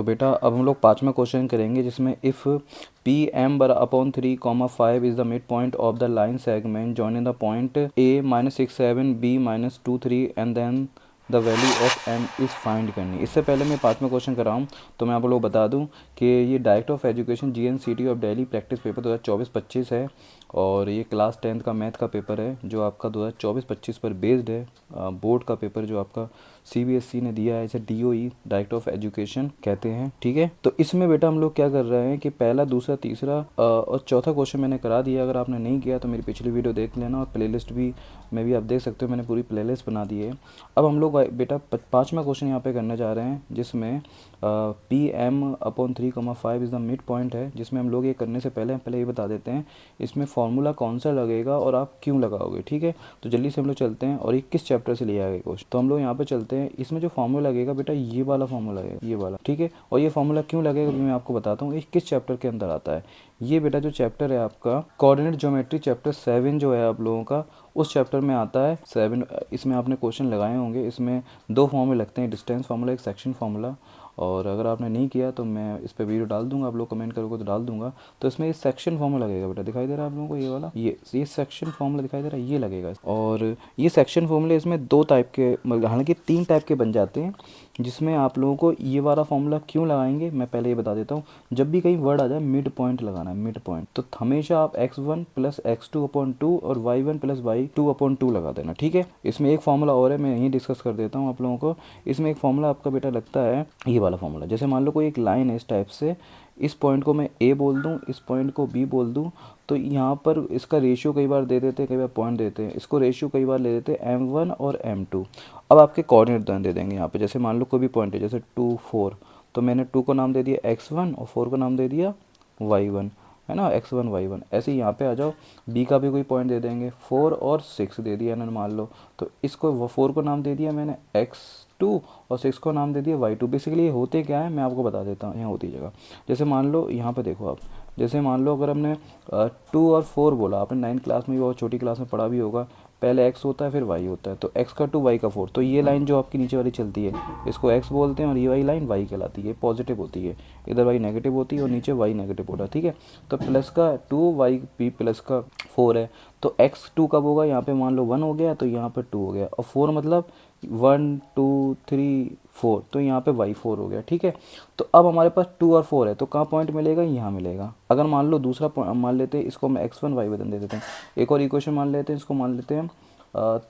तो बेटा अब हम लोग पाँचवा क्वेश्चन करेंगे जिसमें if P m bar upon 3,5 is the mid point of the line segment joining the point A -6 7 B -2 3 and then the value of m is find करनी। इससे पहले मैं पाँचवा क्वेश्चन कराऊँ तो मैं आप लोग बता दूं कि ये director of education GNCT of Delhi practice paper 2024-25 है और ये क्लास 10th का मैथ का पेपर है जो आपका 2024-25 पर बेस्ड है। बोर्ड का पेपर जो आपका CBSE ने दिया है, इसे DOE डायरेक्टर ऑफ एजुकेशन कहते हैं। ठीक है, तो इसमें बेटा हम लोग क्या कर रहे हैं कि पहला, दूसरा, तीसरा और चौथा क्वेश्चन मैंने करा दिया। अगर आपने नहीं किया तो मेरी पिछली वीडियो देख लेना और प्लेलिस्ट भी में भी आप देख सकते हो, मैंने पूरी प्लेलिस्ट बना दी है। अब हम लोग बेटा पाँचवा क्वेश्चन यहाँ पे करने जा रहे हैं जिसमें P m upon 3,5 is the mid point है, जिसमें हम लोग ये करने से पहले ये बता देते हैं इसमें फॉर्मूला कौन सा लगेगा और आप क्यों लगाओगे। ठीक है, तो जल्दी से हम लोग चलते हैं और ये किस चैप्टर से लिया गया क्वेश्चन। तो हम लोग यहाँ पे चलते हैं। इसमें जो फॉर्मूला लगेगा बेटा ये वाला फॉर्मूला लगेगा, ये वाला। ठीक है, और ये फॉर्मूला क्यों लगेगा मैं आपको बताता हूँ। ये किस चैप्टर के अंदर आता है। ये बेटा जो चैप्टर है आपका कोऑर्डिनेट ज्योमेट्री चैप्टर 7 जो है आप लोगों का, उस चैप्टर में आता है 7। इसमें आपने क्वेश्चन लगाए होंगे। इसमें दो फॉर्मूले लगते हैं, डिस्टेंस फार्मूला, एक सेक्शन फार्मूला। और अगर आपने नहीं किया तो मैं इस पर वीडियो डाल दूंगा, आप लोग कमेंट करोगे तो डाल दूंगा। तो इसमें ये सेक्शन फार्मूला लगेगा बेटा, दिखाई दे रहा है आप लोगों को ये वाला, ये सेक्शन फार्मूला दिखाई दे रहा है, ये लगेगा। और ये सेक्शन फार्मूले इसमें दो टाइप के, हालांकि 3 टाइप के बन जाते हैं, जिसमें आप लोगों को ये वाला फॉर्मूला क्यों लगाएंगे मैं पहले ये बता देता हूँ। जब भी कहीं वर्ड आ जाए मिड पॉइंट लगाना है, मिड पॉइंट, तो हमेशा आप x1 + x2/2 और y1 + y2/2 लगा देना। ठीक है, इसमें एक फॉर्मूला और है, मैं यहीं डिस्कस कर देता हूँ आप लोगों को। इसमें एक फॉर्मूला आपका बेटा लगता है ये वाला फॉर्मूला। जैसे मान लो कोई एक लाइन है इस टाइप से, इस पॉइंट को मैं A बोल दूँ, इस पॉइंट को B बोल दूँ, तो यहाँ पर इसका रेशियो कई बार दे देते हैं, कई बार पॉइंट देते हैं। इसको रेशियो कई बार ले देते हैं M1 और M2। अब आपके कोऑर्डिनेट दे देंगे यहाँ पे। जैसे मान लो कोई भी पॉइंट है, जैसे 2 4, तो मैंने 2 को नाम दे दिया x1 और 4 को नाम दे दिया y1, है ना, x1 y1। ऐसे ही यहाँ पे आ जाओ, b का भी कोई पॉइंट दे देंगे, 4 और 6 दे दिया मैंने मान लो, तो इसको 4 को नाम दे दिया मैंने x2 और 6 को नाम दे दिया y2। बेसिकली ये होते क्या है मैं आपको बता देता हूँ। यहाँ होती जगह, जैसे मान लो यहाँ पे देखो आप, जैसे मान लो अगर हमने 2 और 4 बोला, आपने 9th क्लास में भी और छोटी क्लास में पढ़ा भी होगा, पहले x होता है फिर y होता है, तो x का 2 y का 4, तो ये लाइन जो आपकी नीचे वाली चलती है इसको x बोलते हैं और ये वाली लाइन y कहलाती है, पॉजिटिव होती है। इधर y नेगेटिव होती है और नीचे y नेगेटिव होता है। ठीक है, तो प्लस का 2 y p प्लस का 4 है, तो x2 कब होगा, यहाँ पे मान लो 1 हो गया तो यहाँ पे 2 हो गया, और 4 मतलब 1 2 3 4, तो यहाँ पे y4 हो गया। ठीक है, तो अब हमारे पास 2 और 4 है, तो कहाँ पॉइंट मिलेगा, यहाँ मिलेगा। अगर मान लो दूसरा मान लेते हैं, इसको हम x1 y बदल दे देते हैं। एक और इक्वेशन मान लेते हैं, इसको मान लेते हैं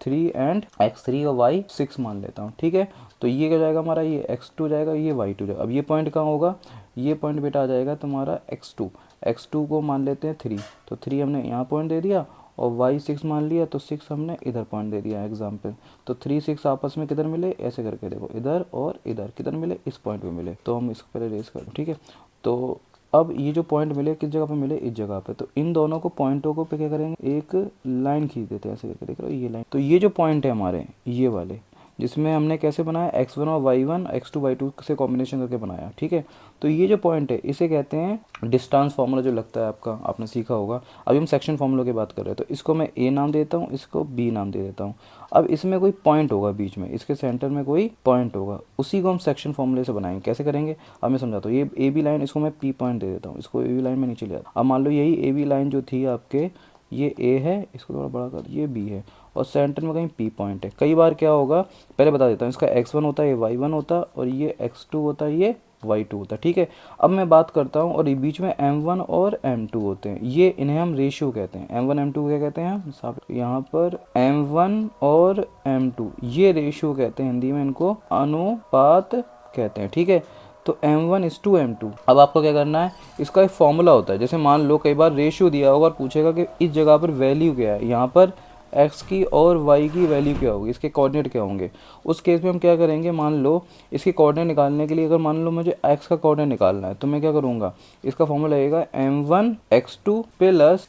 3 एंड x3 और y6 मान लेता हूँ। ठीक है, तो ये क्या जाएगा हमारा, ये x2 जाएगा, ये y2 जाएगा। अब ये पॉइंट कहाँ होगा, ये पॉइंट बेटा आ जाएगा तुम्हारा x2 को मान लेते हैं 3, तो 3 हमने यहाँ पॉइंट दे दिया और y6 मान लिया, तो 6 हमने इधर पॉइंट दे दिया एग्जाम्पल। तो 3 6 आपस में किधर मिले, ऐसे करके देखो, इधर और इधर किधर मिले, इस पॉइंट पे मिले। तो हम इसको पहले रेस कर, ठीक है, तो अब ये जो पॉइंट मिले किस जगह पे मिले, इस जगह पे। तो इन दोनों को पॉइंटों को पे क्या करेंगे, एक लाइन खींच देते हैं ऐसे करके, देख रहे हो ये लाइन। तो ये जो पॉइंट है हमारे ये वाले, जिसमें हमने कैसे बनाया, x1 और y1 x2 y2 से कॉम्बिनेशन करके बनाया। ठीक है, तो ये जो पॉइंट है इसे कहते हैं डिस्टेंस फार्मूला, जो लगता है आपका, आपने सीखा होगा। अभी हम सेक्शन फार्मूला की बात कर रहे हैं, तो इसको मैं a नाम देता हूँ, इसको b नाम दे देता हूँ। अब इसमें कोई पॉइंट होगा बीच में, इसके सेंटर में कोई पॉइंट होगा, उसी को हम सेक्शन फार्मूले से बनाएंगे। कैसे करेंगे अब मैं समझाता हूँ। ये ए बी लाइन, इसको मैं p पॉइंट दे देता हूँ, इसको ए बी लाइन में नीचे ले आता हूँ। अब मान लो यही ए बी लाइन जो थी आपके, ये a है, इसको थोड़ा बड़ा कर, ये b है, और सेंटर में कहीं p पॉइंट है। कई बार क्या होगा, पहले बता देता हूँ, इसका x1 होता है, ये y1 होता है, और ये x2 होता है, ये y2 होता है। ठीक है, अब मैं बात करता हूँ, और ये बीच में m1 और m2 होते हैं, ये इन्हें हम रेशियो कहते हैं। m1 m2 क्या कहते हैं हम, यहाँ पर m1 और m2 ये रेशियो कहते हैं, हिंदी में इनको अनुपात कहते हैं। ठीक है, तो m1:m2। अब आपको क्या करना है, इसका एक फॉर्मूला होता है। जैसे मान लो कई बार रेशियो दिया होगा और पूछेगा कि इस जगह पर वैल्यू क्या है, यहाँ पर x की और y की वैल्यू क्या होगी, इसके कोऑर्डिनेट क्या होंगे। उस केस में हम क्या करेंगे, मान लो इसके कोऑर्डिनेट निकालने के लिए, अगर मान लो मुझे x का कोऑर्डिनेट निकालना है, तो मैं क्या करूँगा, इसका फॉर्मूला लगेगा m1x2 plus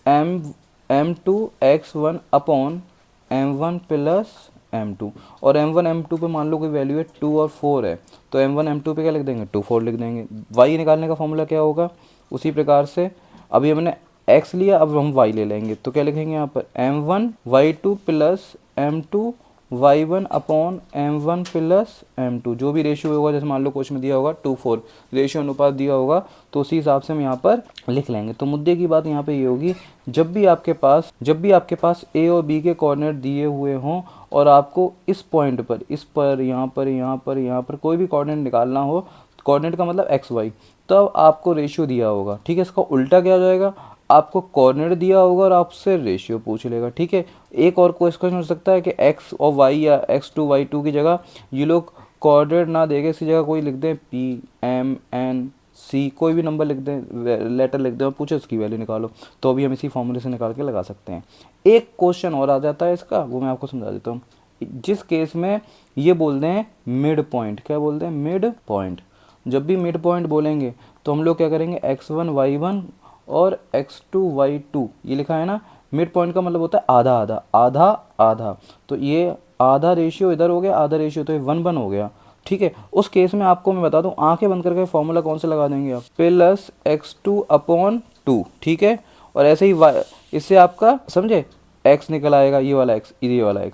m2x1 upon m1 plus m2। और m1 m2 पे मान लो कोई वैल्यू है 2 और 4 है, तो m1 m2 पे क्या लिख देंगे, 2 4 लिख देंगे। y निकालने का फॉर्मूला क्या होगा, उसी प्रकार से अभी हमने x लिया, अब हम y ले लेंगे, तो क्या लिखेंगे यहाँ पर m1 y2 plus m2 y1 upon m1 plus m2, जो भी रेशियो होगा, जैसे मान लो क्वेश्चन में दिया होगा 2:4 रेशियो अनुपात दिया होगा, तो उसी हिसाब से हम यहाँ पर लिख लेंगे। तो मुद्दे की बात यहाँ पे ये होगी, जब भी आपके पास a और b के कोऑर्डिनेट दिए हुए हों और आपको इस पॉइंट पर, इस पर, यहाँ पर कोई भी कोऑर्डिनेट निकालना हो, कोऑर्डिनेट का मतलब एक्स वाई, तब आपको रेशियो दिया होगा। ठीक है, इसका उल्टा क्या हो जाएगा, आपको कोऑर्डिनेट दिया होगा और आपसे रेशियो पूछ लेगा। ठीक है, एक और क्वेश्चन हो सकता है कि एक्स और वाई या x2 y2 की जगह ये लोग कोऑर्डिनेट ना देके इसकी जगह कोई लिख दें p m n c, कोई भी नंबर लिख दें, लेटर लिख दें और पूछे उसकी वैल्यू निकालो, तो अभी हम इसी फॉर्मूले से निकाल के लगा सकते हैं। एक क्वेश्चन और आ जाता है इसका, वो मैं आपको समझा देता हूँ। जिस केस में ये बोलते हैं मिड पॉइंट, क्या बोलते हैं, मिड पॉइंट। जब भी मिड पॉइंट बोलेंगे तो हम लोग क्या करेंगे, x1 y1 और x2 y2, ये लिखा है ना, मिड पॉइंट का मतलब होता है आधा आधा आधा आधा, तो ये आधा रेशियो इधर हो गया, आधा रेशियो, तो ये 1:1 हो गया। ठीक है, उस केस में आपको मैं बता दूं, आंखें बंद करके फॉर्मूला कौन सा लगा देंगे आप, प्लस x2/2। ठीक है, और ऐसे ही इससे आपका समझे x निकल आएगा, ये वाला x,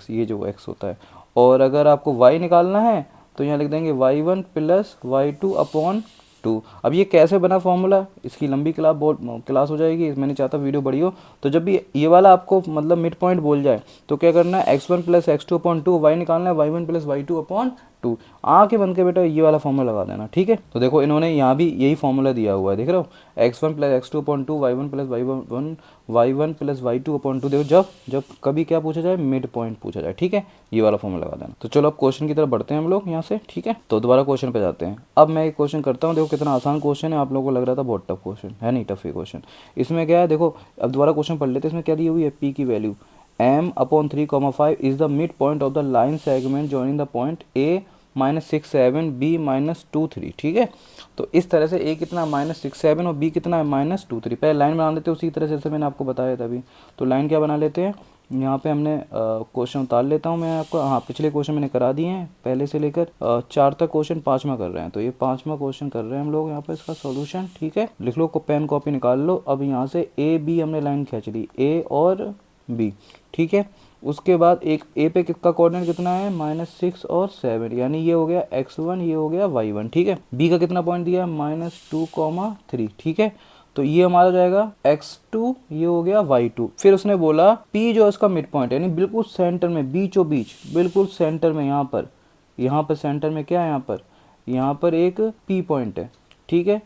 ये जो x होता है। और अगर आपको y निकालना है तो यहाँ लिख देंगे y1 प्लस y2/2। अब ये कैसे बना फॉर्मूला, इसकी लंबी क्लास हो जाएगी, मैं नहीं चाहता वीडियो बड़ी हो। तो जब भी ये वाला आपको मतलब मिड पॉइंट बोल जाए तो क्या करना है, x1 प्लस x2/2, y निकालना है y1 प्लस y2/2। आके बन के बेटा ये वाला फॉर्मूला लगा देना। ठीक है, तो देखो इन्होंने यहाँ भी यही फॉर्मूला दिया हुआ है, देख रहे हो, x1 plus x2/2, y1 plus y1 plus y2/2। देखो जब कभी क्या पूछा जाए, मिड पॉइंट पूछा जाए। ठीक है, ये वाला फॉर्मूला लगा देना। तो चलो अब क्वेश्चन की तरफ बढ़ते हैं हम लोग यहाँ से। ठीक है, तो दोबारा क्वेश्चन पे जाते हैं। अब मैं एक क्वेश्चन करता हूँ, देखो कितना आसान क्वेश्चन है, आप लोगों को लग रहा था बहुत टफ क्वेश्चन है, नहीं टफ है क्वेश्चन। इसमें क्या है, देखो अब दोबारा क्वेश्चन पढ़ लेते हैं। इसमें क्या दी हुई है, p की value m/3,5 is the mid point of the line segment joining the point a -6,7 b -2,3। ठीक है, तो इस तरह से a कितना -6,7 और b कितना है -2,3। पहले लाइन बना लेते हैं उसी तरह से जैसे मैंने आपको बताया था अभी। तो लाइन क्या बना लेते हैं, यहाँ पे हमने क्वेश्चन उतार लेता हूँ मैं आपको। हाँ, पिछले क्वेश्चन मैंने करा दिए हैं पहले से लेकर 4 तक क्वेश्चन, 5वां कर रहे हैं। तो ये 5वां क्वेश्चन कर रहे हैं हम लोग यहाँ पे, इसका सॉल्यूशन। ठीक है, लिख लो, पेन कॉपी निकाल लो। अब यहाँ से ए बी हमने लाइन खींच ली, ए और बी। ठीक है, उसके बाद एक ए पे किसका कोऑर्डिनेट कितना है, -6 और 7, यानी ये हो गया x1, ये हो गया y1। ठीक है, बी का कितना पॉइंट दिया है, -2,3। ठीक है, तो ये हमारा जाएगा x2, ये हो गया y2। फिर उसने बोला p जो इसका मिड पॉइंट है, यानी बिल्कुल सेंटर में, बीचों बीच, बिल्कुल सेंटर में, यहाँ पर सेंटर में क्या है, यहाँ पर एक p पॉइंट है। ठीक है,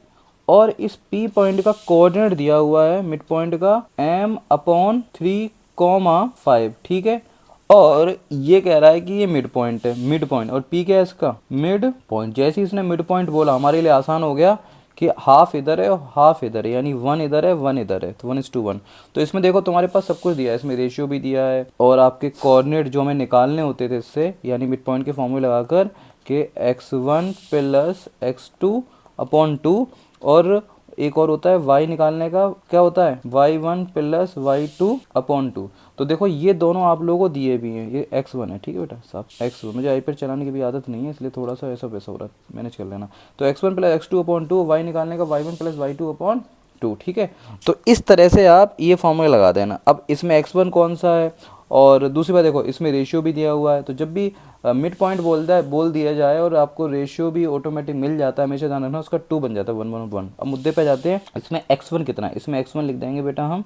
और इस p पॉइंट का कोऑर्डिनेट दिया हुआ है मिड पॉइंट का m/3,5। ठीक है, और ये कह रहा है कि ये मिड पॉइंट है, मिड पॉइंट, और p क्या है इसका, मिड पॉइंट। जैसे ही इसने मिड पॉइंट बोला, हमारे लिए आसान हो गया कि हाफ इधर है और हाफ इधर है, यानी 1 इधर है 1 इधर है, तो 1:1। तो इसमें देखो तुम्हारे पास सब कुछ दिया है, इसमें रेशियो भी दिया है और आपके कोऑर्डिनेट जो हमें निकालने होते थे इससे, यानी मिड पॉइंट के फॉर्मूले लगाकर कि x1 प्लस x2/2, और एक और होता है y निकालने का, क्या होता है, y1 प्लस y2/2। तो देखो ये दोनों आप लोगों को दिए भी हैं, ये x1 है। ठीक है बेटा साहब, x1, मुझे आईपैड चलाने की भी आदत नहीं है, इसलिए थोड़ा सा ऐसा वैसा हो रहा है, मैनेज कर लेना। तो x1 प्लस x2/2, y निकालने का y1 प्लस y2/2। ठीक है, तो इस तरह से आप ये फॉर्मूला लगा देना। अब इसमें x1 कौन सा है, और दूसरी बात देखो इसमें रेशियो भी दिया हुआ है, तो जब भी मिड पॉइंट बोल दिया जाए और आपको रेशियो भी ऑटोमेटिक मिल जाता है, हमेशा ध्यान रखना, उसका 2 बन जाता है, 1:1। अब मुद्दे पे जाते हैं। इसमें x1 कितना है, इसमें x1 लिख देंगे बेटा हम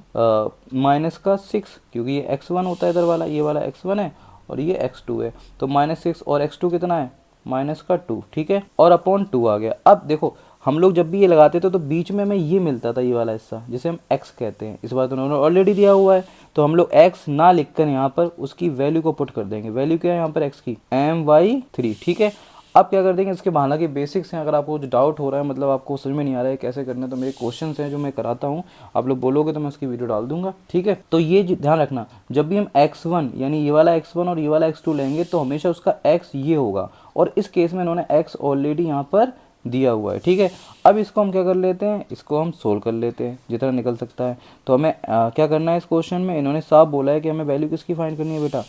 -6, क्योंकि ये x1 होता है इधर वाला, ये वाला x1 है और ये x2 है। तो -6 और x2 कितना है, -2। ठीक है, और अपॉन 2 आ गया। अब देखो हम लोग जब भी ये लगाते थे तो बीच में हमें ये मिलता था, ये वाला हिस्सा जिसे हम x कहते हैं। इस बार तो उन्होंने ऑलरेडी दिया हुआ है, तो हम लोग x ना लिखकर यहाँ पर उसकी वैल्यू को पुट कर देंगे। वैल्यू क्या है यहाँ पर x की, my3। ठीक है, अब क्या कर देंगे, इसके हालांकि बेसिक्स हैं, अगर आपको कुछ डाउट हो रहा है, मतलब आपको समझ में नहीं आ रहा है कैसे करना है, तो मेरे क्वेश्चंस हैं जो मैं कराता हूँ, आप लोग बोलोगे तो मैं उसकी वीडियो डाल दूंगा। ठीक है, तो ये ध्यान रखना, जब भी हम x1 यानी ये वाला x1 और ये वाला x2 लेंगे तो हमेशा उसका x ये होगा, और इस केस में इन्होंने x ऑलरेडी यहाँ पर दिया हुआ है। ठीक है, अब इसको हम क्या कर लेते हैं, इसको हम सोल्व कर लेते हैं जितना निकल सकता है। तो हमें क्या करना है, इस क्वेश्चन में इन्होंने साफ बोला है कि हमें वैल्यू किसकी फाइंड करनी है बेटा,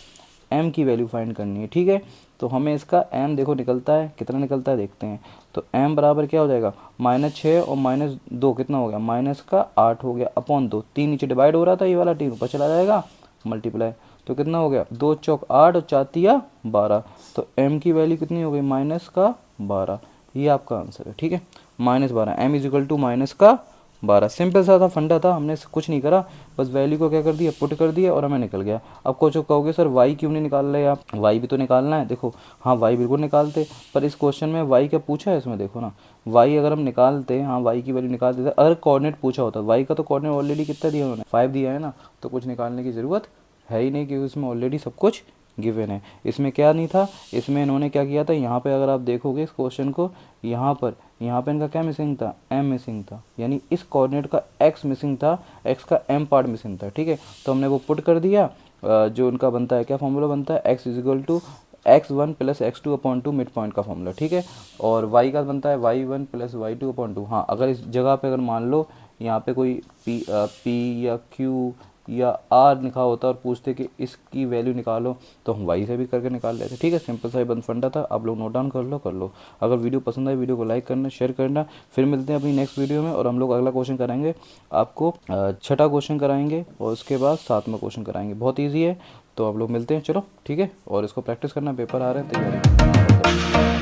m की वैल्यू फाइंड करनी है। ठीक है, तो हमें इसका m देखो निकलता है, कितना निकलता है देखते हैं। तो m बराबर क्या हो जाएगा, -6 और -2 कितना हो गया, -8 हो गया, अपॉन 2, 3 नीचे डिवाइड हो रहा था, ये वाला 3 ऊपर चला जाएगा, मल्टीप्लाई। तो कितना हो गया, 2 चौक 8 और 4 तिया 12, तो m की वैल्यू कितनी हो गई, -12। ये आपका आंसर है, ठीक है, -12, m is equal to -12। Simple सा था, फंडा था, हमने कुछ नहीं करा, बस वैल्यू को क्या कर दिया, पुट कर दिया और हमें निकल गया। अब कुछ कहोगे सर y क्यों नहीं निकाल रहे आप, y भी तो निकालना है। देखो हाँ y बिल्कुल निकालते, पर इस क्वेश्चन में y क्या पूछा है इसमें, देखो ना y अगर हम निकालते, हाँ y की वैल्यू निकाल देते, अगर कोऑर्डिनेट पूछा होता, y का तो कोऑर्डिनेट ऑलरेडी कितना दिया उन्होंने, 5 दिया है ना, तो कुछ निकालने की ज़रूरत है ही नहीं, क्योंकि इसमें ऑलरेडी सब कुछ गिवन है। इसमें क्या नहीं था, इसमें इन्होंने क्या किया था, यहाँ पे अगर आप देखोगे इस क्वेश्चन को, यहाँ पर इनका क्या मिसिंग था, m मिसिंग था, यानी इस कोऑर्डिनेट का x मिसिंग था, x का m पार्ट मिसिंग था, ठीक है। तो हमने वो पुट कर दिया, जो उनका बनता है, क्या फॉर्मूला बनता है, x is equal to x1 plus x2 upon 2 mid point का फॉर्मूला, ठीक है। और y का बनता है y1 प्लस y2 अपॉन 2। हाँ अगर इस जगह पे अगर मान लो यहाँ पे कोई p या q या r लिखा होता और पूछते कि इसकी वैल्यू निकालो, तो हम y से भी करके निकाल लेते, ठीक है। सिंपल सा ही बंद फंडा था, आप लोग नोट डाउन कर लो। अगर वीडियो पसंद आए वीडियो को लाइक करना, शेयर करना। फिर मिलते हैं अपनी नेक्स्ट वीडियो में, और हम लोग अगला क्वेश्चन कराएंगे आपको, छठा क्वेश्चन कराएंगे और उसके बाद 7वां क्वेश्चन कराएंगे, बहुत ईजी है। तो आप लोग मिलते हैं, चलो ठीक है, और इसको प्रैक्टिस करना, पेपर आ रहे हैं, तैयारी।